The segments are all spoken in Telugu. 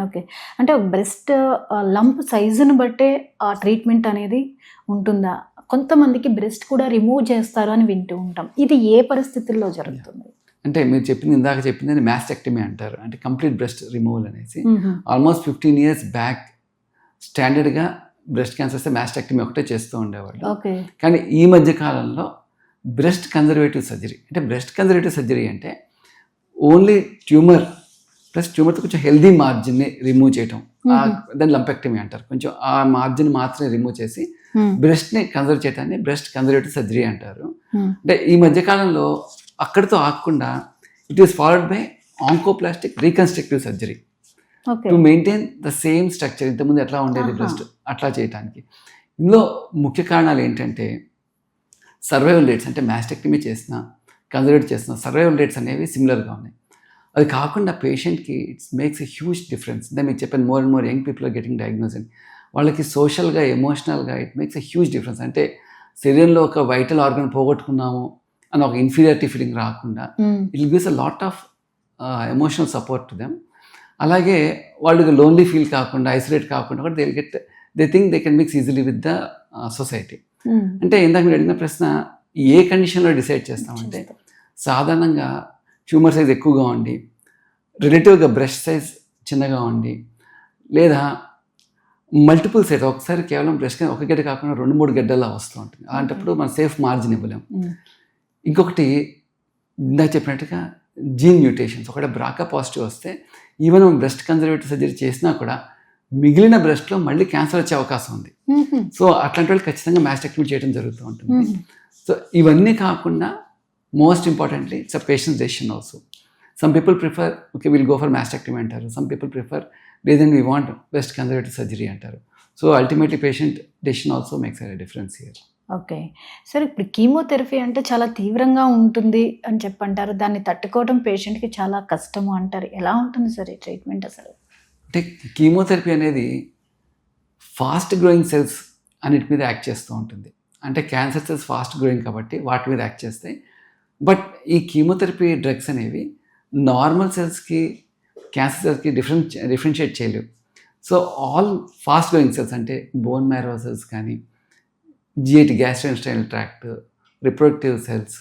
ఓకే. అంటే బ్రెస్ట్ లంప్ సైజుని బట్టే ఆ ట్రీట్మెంట్ అనేది ఉంటుందా? కొంతమందికి బ్రెస్ట్ కూడా రిమూవ్ చేస్తారు అని వింటూ ఉంటాం. ఇది ఏ పరిస్థితుల్లో జరుగుతుంది? అంటే మీరు ఇందాక చెప్పింది మాస్టెక్టమీ అంటారు. అంటే కంప్లీట్ బ్రెస్ట్ రిమూవల్ అనేసి. ఆల్మోస్ట్ 15 years బ్యాక్ స్టాండర్డ్గా బ్రెస్ట్ క్యాన్సర్ వస్తే మాస్టెక్టమీ ఒకటే చేస్తూ ఉండేవాళ్ళు. ఓకే. కానీ ఈ మధ్య కాలంలో బ్రెస్ట్ కన్జర్వేటివ్ సర్జరీ, అంటే బ్రెస్ట్ కన్జర్వేటివ్ సర్జరీ అంటే ఓన్లీ ట్యూమర్ ప్లస్ ట్యూమర్తో కొంచెం హెల్దీ మార్జిన్ని రిమూవ్ చేయటం, దాన్ని లంపెక్టమీ అంటారు. కొంచెం ఆ మార్జిన్ మాత్రమే రిమూవ్ చేసి బ్రెస్ట్ని కన్జర్వ్ చేయటాన్ని బ్రెస్ట్ కన్జర్వేటివ్ సర్జరీ అంటారు. అంటే ఈ మధ్యకాలంలో అక్కడితో ఆగకుండా it is followed by oncoplastic reconstructive surgery to maintain the same structure. ఇంతకుముందు ఎట్లా ఉండేది బ్రెస్ట్ అట్లా చేయడానికి. ఇందులో ముఖ్య కారణాలు ఏంటంటే సర్వైవల్ రేట్స్, అంటే మాస్టెక్టమీ చేసిన కన్జర్వేట్ చేసిన సర్వైవల్ రేట్స్ అనేవి సిమిలర్గా ఉన్నాయి. అది కాకుండా పేషెంట్కి it's makes a huge difference. అంటే మీకు చెప్పాను, more and more young people are getting diagnose and వాళ్ళకి సోషల్గా ఎమోషనల్గా it makes a huge difference. అంటే శరీరంలో ఒక వైటల్ ఆర్గన్ పోగొట్టుకున్నాము అని ఒక ఇన్ఫీరియారిటీ ఫీలింగ్ రాకుండా it gives a lot of emotional support to them. అలాగే వాళ్ళకి లోన్లీ ఫీల్ కాకుండా, ఐసోలేట్ కాకుండా కూడా they think they can mix easily with the society. అంటే ఇందాక మీరు అడిగిన ప్రశ్న ఏ కండిషన్లో డిసైడ్ చేస్తామంటే, సాధారణంగా ట్యూమర్ సైజ్ ఎక్కువగా ఉండి, రిలేటివ్గా బ్రెస్ట్ సైజ్ చిన్నగా ఉండి, లేదా మల్టిపుల్ సైజ్ ఒకసారి కేవలం బ్రెస్ట్ ఒక గడ్డ కాకుండా 2-3 గడ్డల్లా వస్తూ ఉంటుంది. అలాంటప్పుడు మనం సేఫ్ మార్జిన్ ఇవ్వలేము. ఇంకొకటి ఇందాక చెప్పినట్టుగా జీన్ మ్యూటేషన్స్, ఒకటి బ్రాకా పాజిటివ్ వస్తే ఈవెన్ మనం బ్రెస్ట్ కన్జర్వేటివ్ సర్జరీ చేసినా కూడా మిగిలిన బ్రెస్ట్లో మళ్ళీ క్యాన్సర్ వచ్చే అవకాశం ఉంది. సో అట్లాంటి వాళ్ళు ఖచ్చితంగా మాస్టెక్టమీ చేయడం జరుగుతూ ఉంటుంది. సో ఇవన్నీ కాకుండా most importantly it's a patient's decision also. Some people prefer okay will go for mastectomy అంటారు, సమ్ పీపుల్ ప్రిఫర్ లేదంటే we want breast conservative surgery అంటారు. So ultimately patient decision also makes a difference here. Okay sir, ఇప్పుడు కీమోథెరపీ అంటే చాలా తీవ్రంగా ఉంటుంది అని చెప్పంటారు, దాన్ని తట్టుకోవడం పేషెంట్కి చాలా కష్టము అంటారు. ఎలా ఉంటుంది సార్ ఈ ట్రీట్మెంట్ అసలు? అంటే కీమోథెరపీ అనేది ఫాస్ట్ గ్రోయింగ్ సెల్స్ అన్నిటి మీద యాక్ట్ చేస్తూ ఉంటుంది. అంటే క్యాన్సర్ సెల్స్ ఫాస్ట్ గ్రోయింగ్ కాబట్టి వాటి మీద యాక్ట్ చేస్తాయి. బట్ ఈ కీమోథెరపీ డ్రగ్స్ అనేవి నార్మల్ సెల్స్కి క్యాన్సర్ సెల్స్కి డిఫరెన్షియేట్ చేయలేవు. So all fast growing cells అంటే బోన్ మ్యారో సెల్స్ కానీ, GIT gastrointestinal tract, reproductive cells,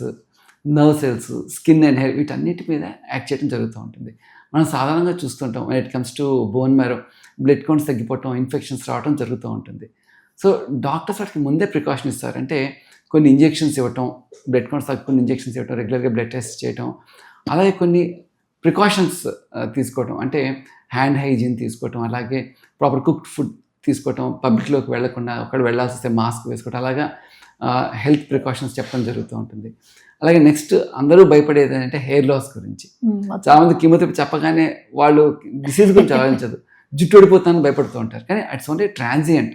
nerve cells, skin and hair, వీటన్నిటి మీద యాక్ట్ చేయడం జరుగుతూ ఉంటుంది. మనం సాధారణంగా చూస్తుంటాం when it comes to bone marrow, blood counts తగ్గిపోవటం, ఇన్ఫెక్షన్స్ రావడం జరుగుతూ ఉంటుంది. సో డాక్టర్స్ వాటికి ముందే ప్రికాషన్ ఇస్తారు. అంటే కొన్ని ఇంజెక్షన్స్ ఇవ్వటం, బ్లడ్ కౌంట్స్ తగ్గుకుని ఇంజెక్షన్స్ ఇవ్వటం, రెగ్యులర్గా బ్లడ్ టెస్ట్ చేయటం, అలాగే కొన్ని ప్రికాషన్స్ తీసుకోవటం, అంటే హ్యాండ్ హైజీన్ తీసుకోవటం, అలాగే ప్రాపర్ కుక్డ్ ఫుడ్ తీసుకోవటం, పబ్లిక్లోకి వెళ్లకుండా ఒకవేళ వెళ్ళాల్సి వస్తే మాస్క్ వేసుకోవటం, అలాగా హెల్త్ ప్రికాషన్స్ చెప్పడం జరుగుతూ ఉంటుంది. అలాగే నెక్స్ట్ అందరూ భయపడేది ఏంటంటే హెయిర్ లాస్ గురించి. చాలామంది కీమోథెరపీ చెప్పగానే వాళ్ళు డిసీజ్ గురించి ఆలోచించదు, జుట్టు ఓడిపోతానని భయపడుతూ ఉంటారు. కానీ ఇట్స్ ఓన్లీ ట్రాన్సియంట్.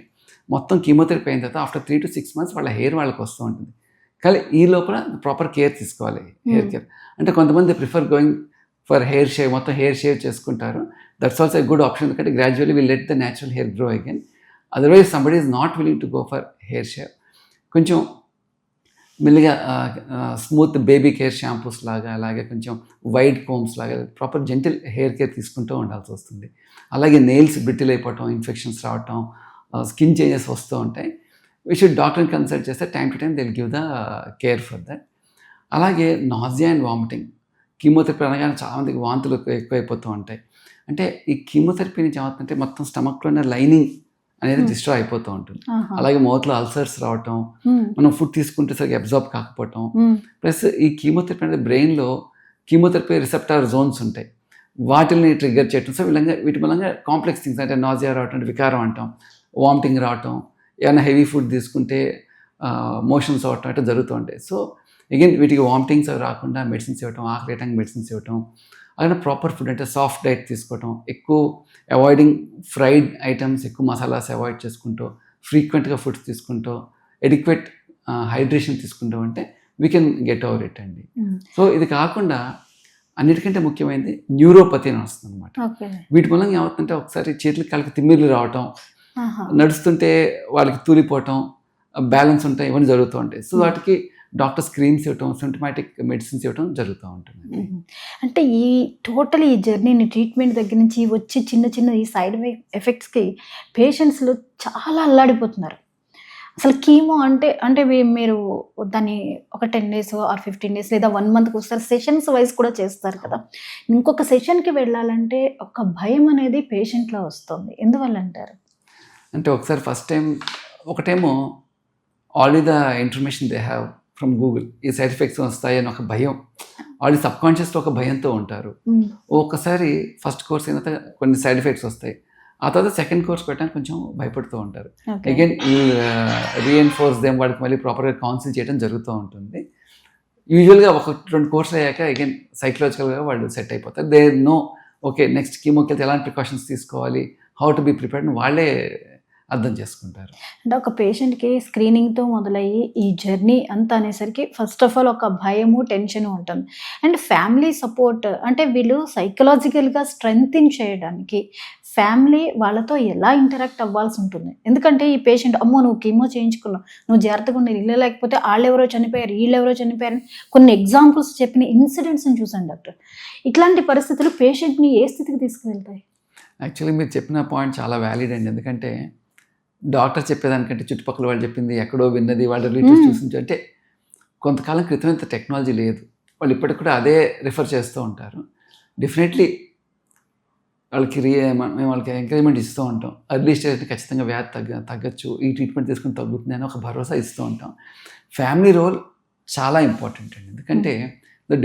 మొత్తం కీమోథెరపీ అయిన తర్వాత ఆఫ్టర్ 3 to 6 months వాళ్ళ హెయిర్ వాళ్ళకి వస్తూ ఉంటుంది. కానీ ఈ లోపల ప్రాపర్ కేర్ తీసుకోవాలి, హెయిర్ కేర్. అంటే కొంతమంది prefer going for hair shave, మొత్తం హెయిర్ షేవ్ చేసుకుంటారు. That's also a good option, ఎందుకంటే gradually will let the natural hair grow again. Otherwise somebody is not willing to go for hair shave. కొంచెం మెల్లిగా స్మూత్ బేబీ కేర్ షాంపూస్ లాగా, అలాగే కొంచెం వైడ్ కోమ్స్ లాగా ప్రాపర్ జెంటిల్ హెయిర్ కేర్ తీసుకుంటూ ఉండాల్సి వస్తుంది. అలాగే నెయిల్స్ బ్రిటిల్ అయిపోవటం, ఇన్ఫెక్షన్స్ రావటం, స్కిన్ చేంజెస్ వస్తూ ఉంటాయి. వీ షుడ్ డాక్టర్ని కన్సల్ట్ చేస్తే time to time they will give the care for that. అలాగే నాజియా అండ్ వామిటింగ్, కీమోథెరపీ అనగానే చాలామందికి వాంతులు ఎక్కువైపోతూ ఉంటాయి. అంటే ఈ కీమోథెరపీ నుంచి ఏమవుతుందంటే మొత్తం స్టమక్లోనే లైనింగ్ అనేది డిస్ట్రాయ్ అయిపోతూ ఉంటుంది. అలాగే మౌత్లో అల్సర్స్ రావటం, మనం ఫుడ్ తీసుకుంటే సరిగ్గా అబ్జార్బ్ కాకపోవటం, ప్లస్ ఈ కీమోథెరపీ అనేది బ్రెయిన్లో కీమోథెరపీ రిసెప్టార్ జోన్స్ ఉంటాయి, వాటిని ట్రిగ్గర్ చేయటం. సో వీటి మూలంగా కాంప్లెక్స్ థింగ్స్ అంటే నాజియా రావటం, అంటే వికారం అంటాం, వామిటింగ్ రావటం, ఏమైనా హెవీ ఫుడ్ తీసుకుంటే మోషన్స్ అవటం అట్లా జరుగుతూ ఉంటాయి. సో అగైన్ వీటికి వామిటింగ్స్ రాకుండా మెడిసిన్స్ ఇవ్వటం, ఆకలేయటానికి మెడిసిన్స్ ఇవ్వటం, అలాగే ప్రాపర్ ఫుడ్ అంటే సాఫ్ట్ డైట్ తీసుకోవటం, ఎక్కువ అవాయిడింగ్ ఫ్రైడ్ ఐటమ్స్, ఎక్కువ మసాలాస్ అవాయిడ్ చేసుకుంటూ, ఫ్రీక్వెంట్గా ఫుడ్స్ తీసుకుంటూ, ఎడిక్వేట్ హైడ్రేషన్ తీసుకుంటూ ఉంటే we can get over it అండి. సో ఇది కాకుండా అన్నిటికంటే ముఖ్యమైనది న్యూరోపతి అని వస్తుంది అనమాట. వీటి మూలంగా ఏమవుతుందంటే ఒకసారి చేతులకి కాళ్ళకి తిమ్మిర్లు రావటం, నడుస్తుంటే వాళ్ళకి తూలిపోవటం, బ్యాలెన్స్ ఉంటాయి, ఇవన్నీ జరుగుతూ ఉంటాయి. సో వాటికి డాక్టర్ స్క్రీన్స్ ఇవ్వటం, సింటమాటిక్ మెడిసిన్స్ ఇవ్వటం జరుగుతూ ఉంటుంది. అంటే ఈ టోటల్ ఈ జర్నీని ట్రీట్మెంట్ దగ్గర నుంచి వచ్చి చిన్న చిన్న ఈ సైడ్ ఎఫెక్ట్స్కి పేషెంట్స్లో చాలా అల్లాడిపోతున్నారు. అసలు కీమో అంటే అంటే మీరు దాన్ని ఒక 10 days ఆర్ 15 days లేదా 1 monthకి ఒకసారి సెషన్స్ వైజ్ కూడా చేస్తారు కదా. ఇంకొక సెషన్కి వెళ్ళాలంటే ఒక భయం అనేది పేషెంట్లో వస్తుంది. ఎందువల్ల అంటారు? అంటే ఒకసారి ఫస్ట్ టైం ఒకటేమో already the information they have from Google, ఈ సైడ్ ఎఫెక్ట్స్ వస్తాయని ఒక భయం, ఆల్రెడీ సబ్కాన్షియస్లో ఒక భయంతో ఉంటారు. ఒక్కసారి ఫస్ట్ కోర్స్ అయిన తర్వాత కొన్ని సైడ్ ఎఫెక్ట్స్ వస్తాయి, ఆ తర్వాత సెకండ్ కోర్స్ పెట్టడానికి కొంచెం భయపడుతూ ఉంటారు. అగైన్ ఈ రీఎన్ఫోర్స్ దేమ్, వాడికి మళ్ళీ ప్రాపర్గా కౌన్సిల్ చేయడం జరుగుతూ ఉంటుంది. యూజువల్గా 1-2 కోర్సులు అయ్యాక అగైన్ సైకలాజికల్గా వాళ్ళు సెట్ అయిపోతారు. దే నో ఓకే నెక్స్ట్ కీమోకి వెళ్తే ఎలాంటి ప్రికాషన్స్ తీసుకోవాలి, హౌ టు బీ ప్రిపేర్డ్ వాళ్ళే అర్థం చేసుకుంటారు. అంటే ఒక పేషెంట్కి స్క్రీనింగ్తో మొదలయ్యి ఈ జర్నీ అంతా అనేసరికి ఫస్ట్ ఆఫ్ ఆల్ ఒక భయము, టెన్షన్ ఉంటుంది. అండ్ ఫ్యామిలీ సపోర్ట్ అంటే వీళ్ళు సైకలాజికల్గా స్ట్రెంగ్తన్ చేయడానికి ఫ్యామిలీ వాళ్ళతో ఎలా ఇంటరాక్ట్ అవ్వాల్సి ఉంటుంది. ఎందుకంటే ఈ పేషెంట్ అమ్మో నువ్వు కీమో చేయించుకున్నావు, నువ్వు జాగ్రత్తగా ఉండి ఇల్లు, లేకపోతే వాళ్ళెవరో చనిపోయారు, వీళ్ళెవరో చనిపోయారు, కొన్ని ఎగ్జాంపుల్స్ చెప్పిన ఇన్సిడెంట్స్ని చూసాను డాక్టర్. ఇట్లాంటి పరిస్థితులు పేషెంట్ని ఏ స్థితికి తీసుకువెళ్తాయి? యాక్చువల్లీ మీరు చెప్పిన పాయింట్ చాలా వ్యాలిడ్ అండి. ఎందుకంటే డాక్టర్ చెప్పేదానికంటే చుట్టుపక్కల వాళ్ళు చెప్పింది, ఎక్కడో విన్నది, వాళ్ళ రిలేటివ్స్ చూసింది, అంటే కొంతకాలం క్రితం ఇంత టెక్నాలజీ లేదు, వాళ్ళు ఇప్పటికి కూడా అదే రిఫర్ చేస్తూ ఉంటారు. డెఫినెట్లీ వాళ్ళకి మేము వాళ్ళకి ఎంకరేజ్మెంట్ ఇస్తూ ఉంటాం. అర్లీ స్టేజ్ ఖచ్చితంగా వ్యాధి తగ్గచ్చు, ఈ ట్రీట్మెంట్ తీసుకుని తగ్గుతుంది అని ఒక భరోసా ఇస్తూ ఉంటాం. ఫ్యామిలీ రోల్ చాలా ఇంపార్టెంట్ అండి. ఎందుకంటే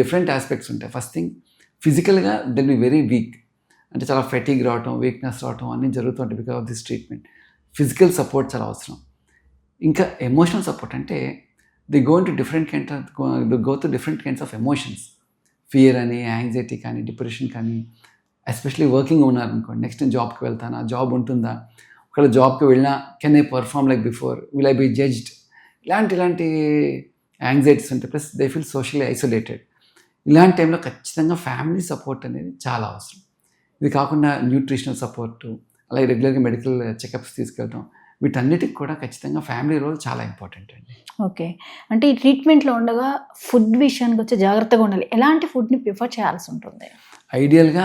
డిఫరెంట్ ఆస్పెక్ట్స్ ఉంటాయి. ఫస్ట్ థింగ్ ఫిజికల్గా దెల్ బి వెరీ వీక్, అంటే చాలా ఫెటీగ్ రావటం, వీక్నెస్ రావటం అన్నీ జరుగుతూ ఉంటాయి because of this treatment. Physical support చాలా అవసరం. ఇంకా ఎమోషనల్ సపోర్ట్ అంటే they go to different kinds of emotions, fear అని, యాంగ్జైటీ కానీ, డిప్రెషన్ కానీ. ఎస్పెషలీ వర్కింగ్ ఉన్నారనుకోండి, నెక్స్ట్ నేను జాబ్కి వెళ్తానా, జాబ్ ఉంటుందా, ఒకవేళ జాబ్కి వెళ్ళినా can I perform like before, will I be judged, ఇలాంటి యాంగ్జైటీస్ ఉంటాయి. Plus they feel socially isolated. ఇలాంటి టైంలో ఖచ్చితంగా ఫ్యామిలీ సపోర్ట్ అనేది చాలా అవసరం. ఇది కాకుండా న్యూట్రిషనల్ సపోర్టు, అలాగే రెగ్యులర్గా మెడికల్ చెకప్స్ తీసుకెళ్ళటం, వీటన్నిటికి కూడా ఖచ్చితంగా ఫ్యామిలీ రోల్ చాలా ఇంపార్టెంట్ అండి. ఓకే, అంటే ఈ ట్రీట్మెంట్లో ఉండగా ఫుడ్ విషయానికి వచ్చి జాగ్రత్తగా ఉండాలి. ఎలాంటి ఫుడ్ని ప్రిఫర్ చేయాల్సి ఉంటుంది? ఐడియల్గా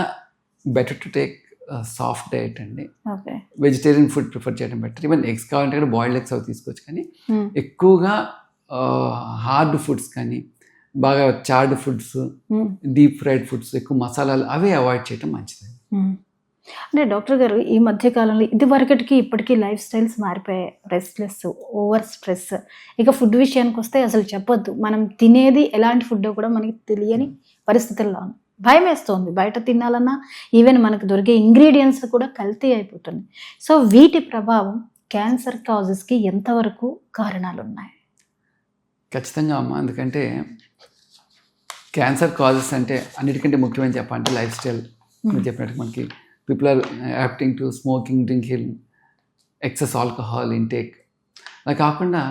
better to take soft diet అండి. ఓకే, వెజిటేరియన్ ఫుడ్ ప్రిఫర్ చేయడం బెటర్. ఈవెన్ ఎగ్స్ కావాలంటే కూడా బాయిల్డ్ ఎగ్స్ అవి తీసుకోవచ్చు, కానీ ఎక్కువగా హార్డ్ ఫుడ్స్ కానీ, బాగా chartered foods, deep fried foods, ఎక్కువ మసాలాలు అవి అవాయిడ్ చేయడం మంచిది. అంటే డాక్టర్ గారు ఈ మధ్యకాలంలో ఇదివరకటికి ఇప్పటికీ లైఫ్ స్టైల్స్ మారిపోయాయి. రెస్ట్లెస్, ఓవర్ స్ట్రెస్, ఇక ఫుడ్ విషయానికి వస్తే అసలు చెప్పొద్దు. మనం తినేది ఎలాంటి ఫుడ్ కూడా మనకి తెలియని పరిస్థితుల్లో భయం వేస్తుంది. బయట తినాలన్నా ఈవెన్ మనకు దొరికే ఇంగ్రీడియంట్స్ కూడా కల్తీ అయిపోతుంది. సో వీటి ప్రభావం క్యాన్సర్ కాజెస్కి ఎంతవరకు కారణాలు ఉన్నాయి? ఖచ్చితంగా అమ్మ, ఎందుకంటే క్యాన్సర్ కాజెస్ అంటే అన్నిటికంటే ముఖ్యమైన చెప్పాలంటే లైఫ్ స్టైల్. మీరు చెప్పినట్టు మనకి people are adapting to smoking, drinking, excess alcohol intake. అలా కాకుండా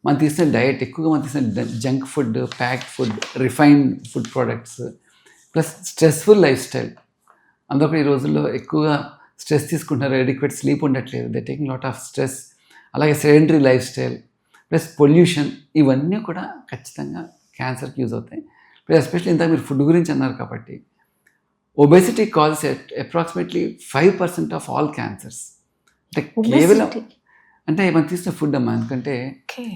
మనం తీసుకునే డయట్, ఎక్కువగా మనం తీసుకునే junk food, packed food, refined food products, plus stressful life style. అందరూ కూడా ఈ రోజుల్లో ఎక్కువగా స్ట్రెస్ తీసుకుంటున్నారు, ఎడిక్వేట్ స్లీప్ ఉండట్లేదు, they taking lot of stress. అలాగే sedentary life style plus pollution, ఇవన్నీ కూడా ఖచ్చితంగా క్యాన్సర్కి యూజ్ అవుతాయి. ప్లస్ ఎస్పెషల్లీ ఇంత మీరు ఫుడ్ గురించి అన్నారు కాబట్టి, obesity causes approximately 5% of all cancers. అంటే కేవలం అంటే మనం తీసుకున్న ఫుడ్ అమ్మా. ఎందుకంటే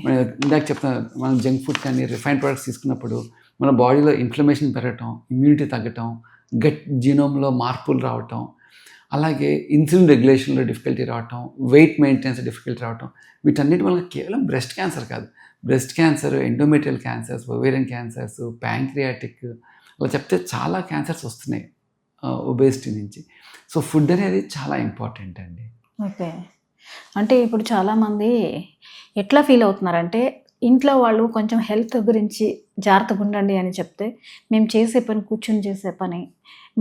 మనం ఇందాక చెప్తున్నా, మనం జంక్ ఫుడ్ కానీ రిఫైన్డ్ ప్రొడక్ట్స్ తీసుకున్నప్పుడు మన బాడీలో ఇన్ఫ్లమేషన్ పెరగటం, ఇమ్యూనిటీ తగ్గటం, గట్ జీనోమ్లో మార్పులు రావటం, అలాగే ఇన్సులిన్ రెగ్యులేషన్లో డిఫికల్టీ రావటం, వెయిట్ మెయింటెనెన్స్ డిఫికల్టీ రావటం, వీటన్నిటి వల్ల కేవలం బ్రెస్ట్ క్యాన్సర్ కాదు, breast cancer, endometrial cancers, ovarian cancers, pancreatic, అలా చెప్తే చాలా క్యాన్సర్స్ వస్తున్నాయి ఒబేసిటీ నుంచి. సో ఫుడ్ అనేది చాలా ఇంపార్టెంట్ అండి. ఓకే, అంటే ఇప్పుడు చాలామంది ఎట్లా ఫీల్ అవుతున్నారంటే, ఇంట్లో వాళ్ళు కొంచెం హెల్త్ గురించి జాగ్రత్తగా ఉండండి అని చెప్తే, మేము చేసే పని కూర్చొని చేసే పని,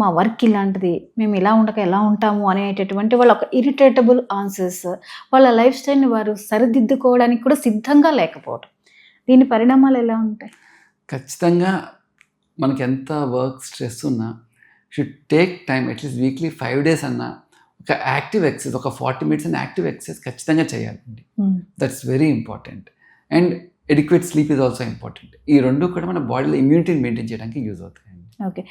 మా వర్క్ ఇలాంటిది, మేము ఇలా ఉండక ఎలా ఉంటాము అనేటటువంటి వాళ్ళ ఒక ఇరిటేటబుల్ ఆన్సర్స్, వాళ్ళ లైఫ్ స్టైల్ని వారు సరిదిద్దుకోవడానికి కూడా సిద్ధంగా లేకపోవడం, దీని పరిణామాలు ఎలా ఉంటాయి? ఖచ్చితంగా మనకి ఎంత వర్క్ స్ట్రెస్ ఉన్నా should take time, at least weekly 5 days అన్నా ఒక యాక్టివ్ ఎక్సర్సైజ్, ఒక 40 minutes అని యాక్టివ్ ఎక్సర్సైజ్ ఖచ్చితంగా చేయాలండి. That's very important. And adequate sleep is also important. ఈ రెండు కూడా మన బాడీలో ఇమ్యూనిటీని మెయింటైన్ చేయడానికి యూజ్ అవుతాయండి. ఓకే.